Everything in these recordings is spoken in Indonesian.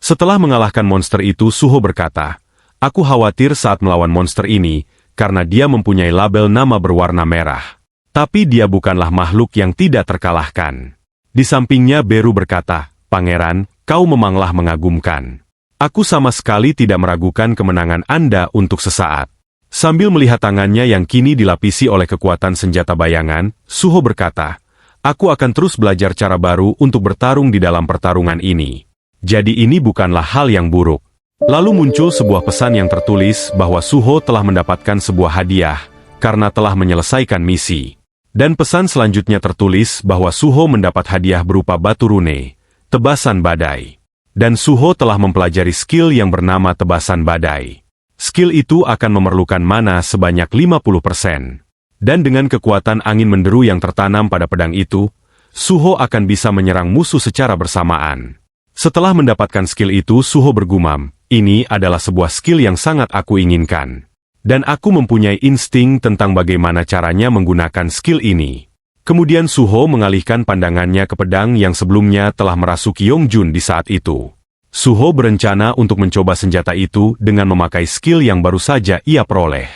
Setelah mengalahkan monster itu, Suho berkata, "Aku khawatir saat melawan monster ini, karena dia mempunyai label nama berwarna merah. Tapi dia bukanlah makhluk yang tidak terkalahkan." Di sampingnya Beru berkata, "Pangeran, kau memanglah mengagumkan. Aku sama sekali tidak meragukan kemenangan Anda untuk sesaat." Sambil melihat tangannya yang kini dilapisi oleh kekuatan senjata bayangan, Suho berkata, "Aku akan terus belajar cara baru untuk bertarung di dalam pertarungan ini. Jadi ini bukanlah hal yang buruk." Lalu muncul sebuah pesan yang tertulis bahwa Suho telah mendapatkan sebuah hadiah karena telah menyelesaikan misi. Dan pesan selanjutnya tertulis bahwa Suho mendapat hadiah berupa batu rune, tebasan badai. Dan Suho telah mempelajari skill yang bernama tebasan badai. Skill itu akan memerlukan mana sebanyak 50%. Dan dengan kekuatan angin menderu yang tertanam pada pedang itu, Suho akan bisa menyerang musuh secara bersamaan. Setelah mendapatkan skill itu, Suho bergumam, "Ini adalah sebuah skill yang sangat aku inginkan. Dan aku mempunyai insting tentang bagaimana caranya menggunakan skill ini." Kemudian Suho mengalihkan pandangannya ke pedang yang sebelumnya telah merasuki Yongjun di saat itu. Suho berencana untuk mencoba senjata itu dengan memakai skill yang baru saja ia peroleh.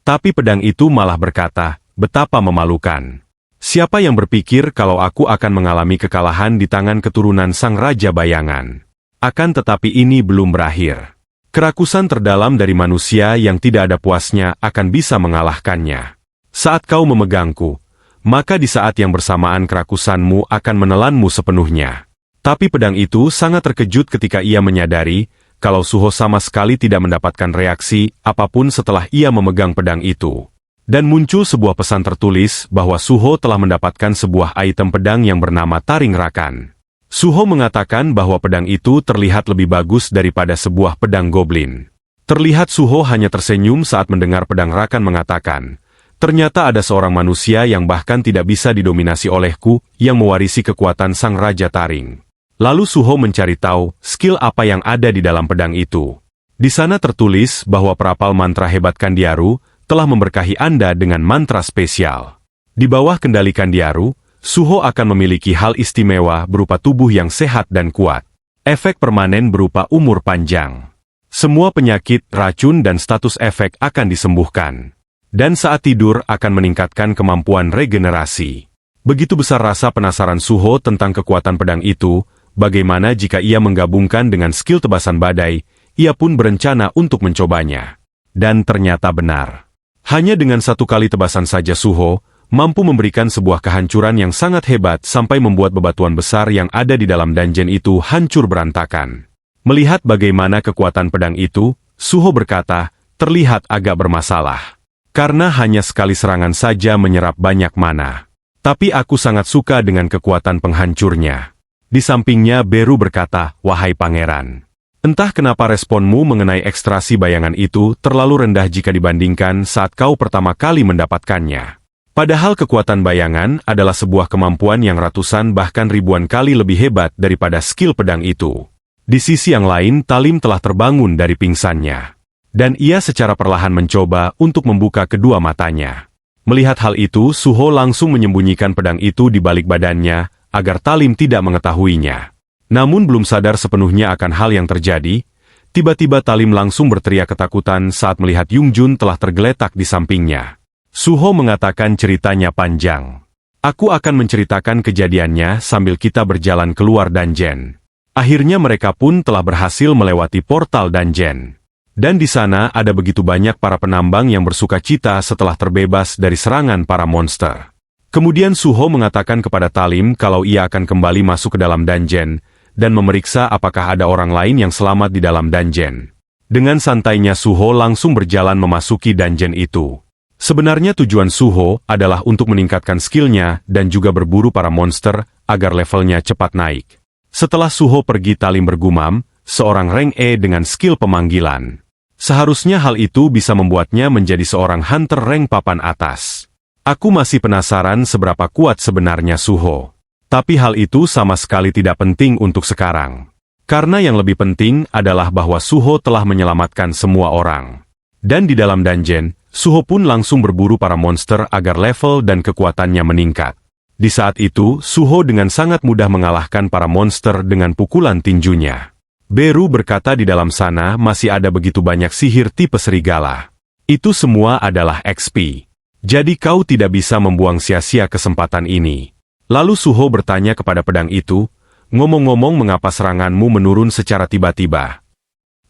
Tapi pedang itu malah berkata, "Betapa memalukan. Siapa yang berpikir kalau aku akan mengalami kekalahan di tangan keturunan Sang Raja Bayangan? Akan tetapi ini belum berakhir. Kerakusan terdalam dari manusia yang tidak ada puasnya akan bisa mengalahkannya. Saat kau memegangku, maka di saat yang bersamaan kerakusanmu akan menelanmu sepenuhnya." Tapi pedang itu sangat terkejut ketika ia menyadari kalau Suho sama sekali tidak mendapatkan reaksi apapun setelah ia memegang pedang itu. Dan muncul sebuah pesan tertulis bahwa Suho telah mendapatkan sebuah item pedang yang bernama Taring Rakan. Suho mengatakan bahwa pedang itu terlihat lebih bagus daripada sebuah pedang goblin. Terlihat Suho hanya tersenyum saat mendengar pedang Rakan mengatakan, "Ternyata ada seorang manusia yang bahkan tidak bisa didominasi olehku yang mewarisi kekuatan Sang Raja Taring." Lalu Suho mencari tahu skill apa yang ada di dalam pedang itu. Di sana tertulis bahwa perapal mantra hebat Kandiaru telah memberkahi Anda dengan mantra spesial. Di bawah kendali Kandiaru, Suho akan memiliki hal istimewa berupa tubuh yang sehat dan kuat. Efek permanen berupa umur panjang. Semua penyakit, racun dan status efek akan disembuhkan. Dan saat tidur akan meningkatkan kemampuan regenerasi. Begitu besar rasa penasaran Suho tentang kekuatan pedang itu. Bagaimana jika ia menggabungkan dengan skill tebasan badai, ia pun berencana untuk mencobanya. Dan ternyata benar. Hanya dengan satu kali tebasan saja Suho, mampu memberikan sebuah kehancuran yang sangat hebat sampai membuat bebatuan besar yang ada di dalam dungeon itu hancur berantakan. Melihat bagaimana kekuatan pedang itu, Suho berkata, terlihat agak bermasalah. Karena hanya sekali serangan saja menyerap banyak mana. Tapi aku sangat suka dengan kekuatan penghancurnya. Di sampingnya Beru berkata, "Wahai pangeran, entah kenapa responmu mengenai ekstrasi bayangan itu terlalu rendah jika dibandingkan saat kau pertama kali mendapatkannya. Padahal kekuatan bayangan adalah sebuah kemampuan yang ratusan bahkan ribuan kali lebih hebat daripada skill pedang itu." Di sisi yang lain, Talim telah terbangun dari pingsannya. Dan ia secara perlahan mencoba untuk membuka kedua matanya. Melihat hal itu, Suho langsung menyembunyikan pedang itu di balik badannya, agar Talim tidak mengetahuinya. Namun belum sadar sepenuhnya akan hal yang terjadi, tiba-tiba Talim langsung berteriak ketakutan saat melihat Yongjun telah tergeletak di sampingnya. Suho mengatakan ceritanya panjang. "Aku akan menceritakan kejadiannya sambil kita berjalan keluar dungeon." Akhirnya mereka pun telah berhasil melewati portal dungeon. Dan di sana ada begitu banyak para penambang yang bersuka cita setelah terbebas dari serangan para monster. Kemudian Suho mengatakan kepada Talim kalau ia akan kembali masuk ke dalam dungeon, dan memeriksa apakah ada orang lain yang selamat di dalam dungeon. Dengan santainya Suho langsung berjalan memasuki dungeon itu. Sebenarnya tujuan Suho adalah untuk meningkatkan skillnya dan juga berburu para monster agar levelnya cepat naik. Setelah Suho pergi, Talim bergumam, seorang rank E dengan skill pemanggilan. Seharusnya hal itu bisa membuatnya menjadi seorang hunter rank papan atas. Aku masih penasaran seberapa kuat sebenarnya Suho. Tapi hal itu sama sekali tidak penting untuk sekarang. Karena yang lebih penting adalah bahwa Suho telah menyelamatkan semua orang. Dan di dalam dungeon, Suho pun langsung berburu para monster agar level dan kekuatannya meningkat. Di saat itu, Suho dengan sangat mudah mengalahkan para monster dengan pukulan tinjunya. Beru berkata, di dalam sana masih ada begitu banyak sihir tipe serigala. Itu semua adalah XP. Jadi kau tidak bisa membuang sia-sia kesempatan ini. Lalu Suho bertanya kepada pedang itu, ngomong-ngomong mengapa seranganmu menurun secara tiba-tiba?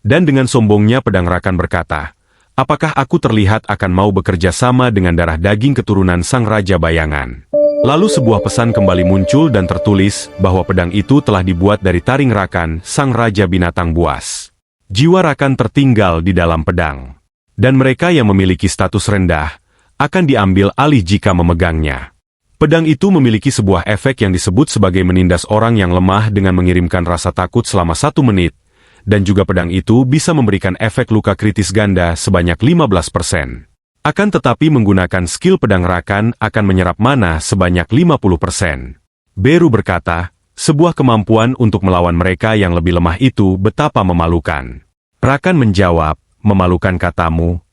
Dan dengan sombongnya pedang Rakan berkata, apakah aku terlihat akan mau bekerja sama dengan darah daging keturunan Sang Raja Bayangan? Lalu sebuah pesan kembali muncul dan tertulis bahwa pedang itu telah dibuat dari taring Rakan, Sang Raja Binatang Buas. Jiwa Rakan tertinggal di dalam pedang. Dan mereka yang memiliki status rendah akan diambil alih jika memegangnya. Pedang itu memiliki sebuah efek yang disebut sebagai menindas orang yang lemah dengan mengirimkan rasa takut selama 1 menit, dan juga pedang itu bisa memberikan efek luka kritis ganda sebanyak 15%. Akan tetapi menggunakan skill pedang Rakan akan menyerap mana sebanyak 50%. Beru berkata, sebuah kemampuan untuk melawan mereka yang lebih lemah itu betapa memalukan. Rakan menjawab, memalukan katamu?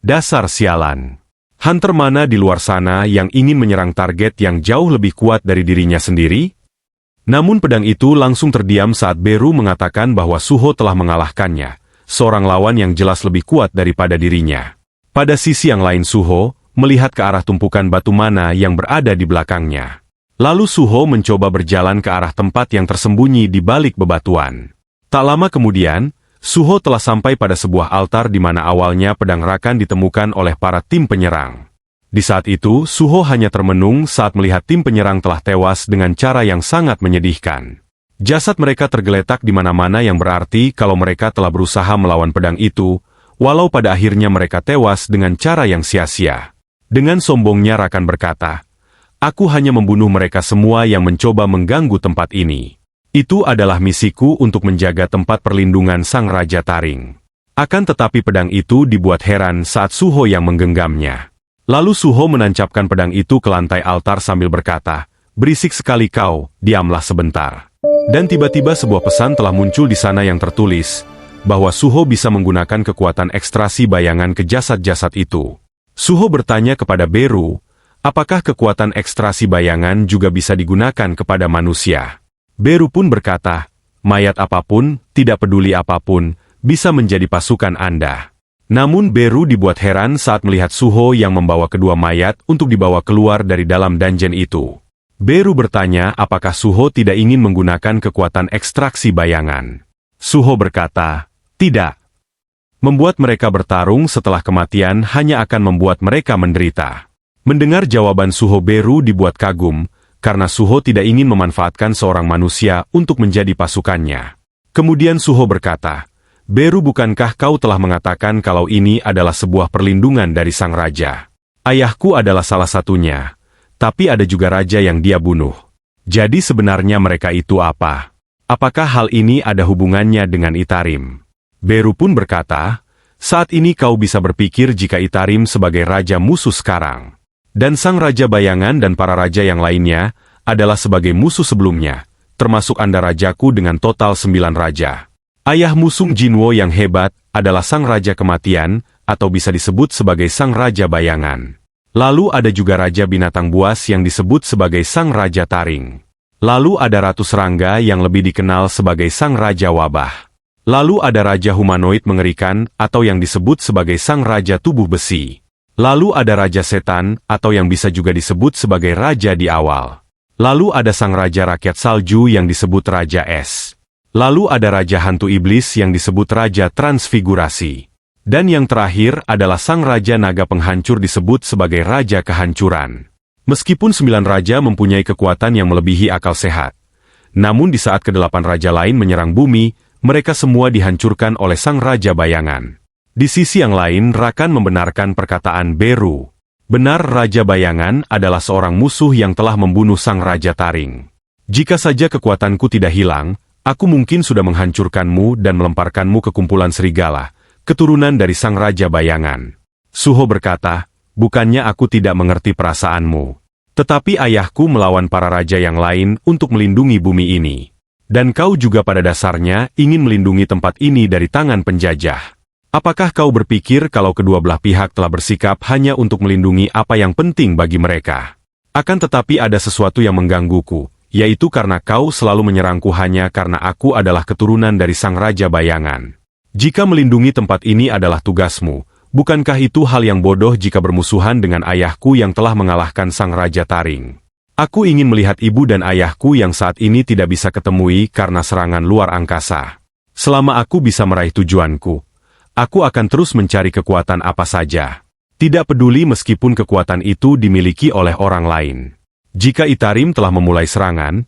Dasar sialan. Hunter mana di luar sana yang ingin menyerang target yang jauh lebih kuat dari dirinya sendiri? Namun pedang itu langsung terdiam saat Beru mengatakan bahwa Suho telah mengalahkannya, seorang lawan yang jelas lebih kuat daripada dirinya. Pada sisi yang lain Suho melihat ke arah tumpukan batu mana yang berada di belakangnya. Lalu Suho mencoba berjalan ke arah tempat yang tersembunyi di balik bebatuan. Tak lama kemudian, Suho telah sampai pada sebuah altar di mana awalnya pedang Rakan ditemukan oleh para tim penyerang. Di saat itu, Suho hanya termenung saat melihat tim penyerang telah tewas dengan cara yang sangat menyedihkan. Jasad mereka tergeletak di mana-mana yang berarti kalau mereka telah berusaha melawan pedang itu, walau pada akhirnya mereka tewas dengan cara yang sia-sia. Dengan sombongnya Rakan berkata, aku hanya membunuh mereka semua yang mencoba mengganggu tempat ini. Itu adalah misiku untuk menjaga tempat perlindungan Sang Raja Taring. Akan tetapi pedang itu dibuat heran saat Suho yang menggenggamnya. Lalu Suho menancapkan pedang itu ke lantai altar sambil berkata, berisik sekali kau, diamlah sebentar. Dan tiba-tiba sebuah pesan telah muncul di sana yang tertulis, bahwa Suho bisa menggunakan kekuatan ekstrasi bayangan ke jasad-jasad itu. Suho bertanya kepada Beru, apakah kekuatan ekstrasi bayangan juga bisa digunakan kepada manusia? Beru pun berkata, mayat apapun, tidak peduli apapun, bisa menjadi pasukan Anda. Namun Beru dibuat heran saat melihat Suho yang membawa kedua mayat untuk dibawa keluar dari dalam dungeon itu. Beru bertanya apakah Suho tidak ingin menggunakan kekuatan ekstraksi bayangan. Suho berkata, tidak. Membuat mereka bertarung setelah kematian hanya akan membuat mereka menderita. Mendengar jawaban Suho, Beru dibuat kagum, karena Suho tidak ingin memanfaatkan seorang manusia untuk menjadi pasukannya. Kemudian Suho berkata, Beru, bukankah kau telah mengatakan kalau ini adalah sebuah perlindungan dari Sang Raja? Ayahku adalah salah satunya, tapi ada juga raja yang dia bunuh. Jadi sebenarnya mereka itu apa? Apakah hal ini ada hubungannya dengan Itarim? Beru pun berkata, saat ini kau bisa berpikir jika Itarim sebagai raja musuh sekarang. Dan Sang Raja Bayangan dan para raja yang lainnya adalah sebagai musuh sebelumnya, termasuk Anda rajaku dengan total 9 raja. Ayah Musung Jinwo yang hebat adalah Sang Raja Kematian, atau bisa disebut sebagai Sang Raja Bayangan. Lalu ada juga Raja Binatang Buas yang disebut sebagai Sang Raja Taring. Lalu ada Ratu Serangga yang lebih dikenal sebagai Sang Raja Wabah. Lalu ada Raja Humanoid Mengerikan atau yang disebut sebagai Sang Raja Tubuh Besi. Lalu ada Raja Setan atau yang bisa juga disebut sebagai Raja di Awal. Lalu ada Sang Raja Rakyat Salju yang disebut Raja Es. Lalu ada Raja Hantu Iblis yang disebut Raja Transfigurasi. Dan yang terakhir adalah Sang Raja Naga Penghancur disebut sebagai Raja Kehancuran. Meskipun 9 raja mempunyai kekuatan yang melebihi akal sehat, namun di saat ke-8 raja lain menyerang bumi, mereka semua dihancurkan oleh Sang Raja Bayangan. Di sisi yang lain, Rakan membenarkan perkataan Beru. Benar, Raja Bayangan adalah seorang musuh yang telah membunuh Sang Raja Taring. Jika saja kekuatanku tidak hilang, aku mungkin sudah menghancurkanmu dan melemparkanmu ke kumpulan serigala, keturunan dari Sang Raja Bayangan. Suho berkata, bukannya aku tidak mengerti perasaanmu. Tetapi ayahku melawan para raja yang lain untuk melindungi bumi ini. Dan kau juga pada dasarnya ingin melindungi tempat ini dari tangan penjajah. Apakah kau berpikir kalau kedua belah pihak telah bersikap hanya untuk melindungi apa yang penting bagi mereka? Akan tetapi ada sesuatu yang menggangguku, yaitu karena kau selalu menyerangku hanya karena aku adalah keturunan dari Sang Raja Bayangan. Jika melindungi tempat ini adalah tugasmu, bukankah itu hal yang bodoh jika bermusuhan dengan ayahku yang telah mengalahkan Sang Raja Taring? Aku ingin melihat ibu dan ayahku yang saat ini tidak bisa ketemui karena serangan luar angkasa. Selama aku bisa meraih tujuanku, aku akan terus mencari kekuatan apa saja. Tidak peduli meskipun kekuatan itu dimiliki oleh orang lain. Jika Itarim telah memulai serangan,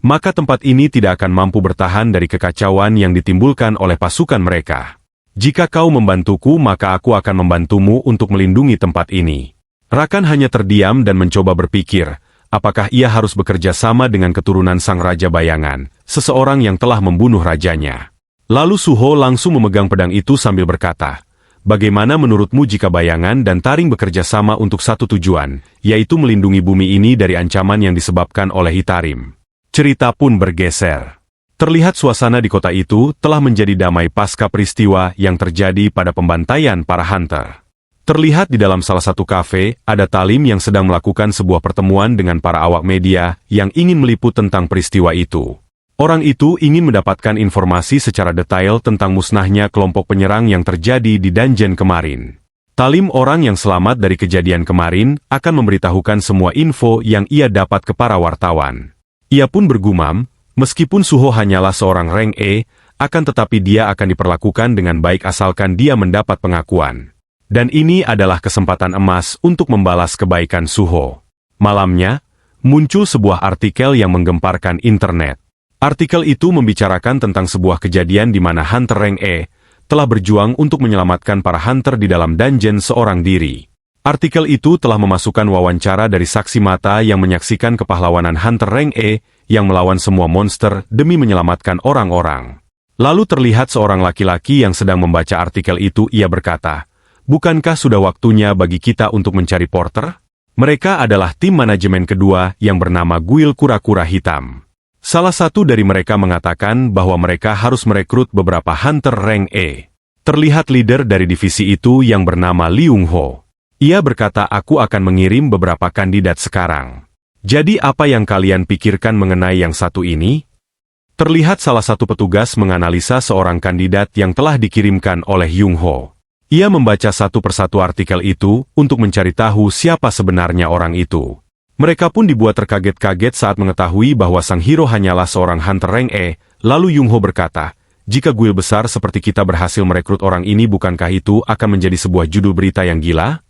maka tempat ini tidak akan mampu bertahan dari kekacauan yang ditimbulkan oleh pasukan mereka. Jika kau membantuku, maka aku akan membantumu untuk melindungi tempat ini. Rakan hanya terdiam dan mencoba berpikir, apakah ia harus bekerja sama dengan keturunan Sang Raja Bayangan, seseorang yang telah membunuh rajanya. Lalu Suho langsung memegang pedang itu sambil berkata, bagaimana menurutmu jika Bayangan dan Taring bekerja sama untuk satu tujuan, yaitu melindungi bumi ini dari ancaman yang disebabkan oleh Itarim? Cerita pun bergeser. Terlihat suasana di kota itu telah menjadi damai pasca peristiwa yang terjadi pada pembantaian para hunter. Terlihat di dalam salah satu kafe, ada Talim yang sedang melakukan sebuah pertemuan dengan para awak media yang ingin meliput tentang peristiwa itu. Orang itu ingin mendapatkan informasi secara detail tentang musnahnya kelompok penyerang yang terjadi di dungeon kemarin. Talim, orang yang selamat dari kejadian kemarin, akan memberitahukan semua info yang ia dapat ke para wartawan. Ia pun bergumam, meskipun Suho hanyalah seorang rank E, akan tetapi dia akan diperlakukan dengan baik asalkan dia mendapat pengakuan. Dan ini adalah kesempatan emas untuk membalas kebaikan Suho. Malamnya, muncul sebuah artikel yang menggemparkan internet. Artikel itu membicarakan tentang sebuah kejadian di mana hunter rank E telah berjuang untuk menyelamatkan para hunter di dalam dungeon seorang diri. Artikel itu telah memasukkan wawancara dari saksi mata yang menyaksikan kepahlawanan hunter rank E yang melawan semua monster demi menyelamatkan orang-orang. Lalu terlihat seorang laki-laki yang sedang membaca artikel itu. Ia berkata, bukankah sudah waktunya bagi kita untuk mencari porter? Mereka adalah tim manajemen kedua yang bernama Guild Kura-Kura Hitam. Salah satu dari mereka mengatakan bahwa mereka harus merekrut beberapa hunter rank E. Terlihat leader dari divisi itu yang bernama Liung Ho. Ia berkata, aku akan mengirim beberapa kandidat sekarang. Jadi apa yang kalian pikirkan mengenai yang satu ini? Terlihat salah satu petugas menganalisa seorang kandidat yang telah dikirimkan oleh Yung Ho. Ia membaca satu persatu artikel itu untuk mencari tahu siapa sebenarnya orang itu. Mereka pun dibuat terkaget-kaget saat mengetahui bahwa sang hero hanyalah seorang hunter rank E. Lalu Yung Ho berkata, jika guild besar seperti kita berhasil merekrut orang ini, bukankah itu akan menjadi sebuah judul berita yang gila?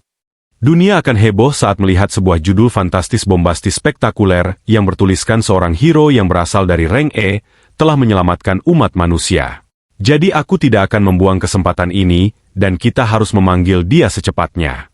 Dunia akan heboh saat melihat sebuah judul fantastis bombastis spektakuler yang bertuliskan seorang hero yang berasal dari rank E telah menyelamatkan umat manusia. Jadi aku tidak akan membuang kesempatan ini, dan kita harus memanggil dia secepatnya.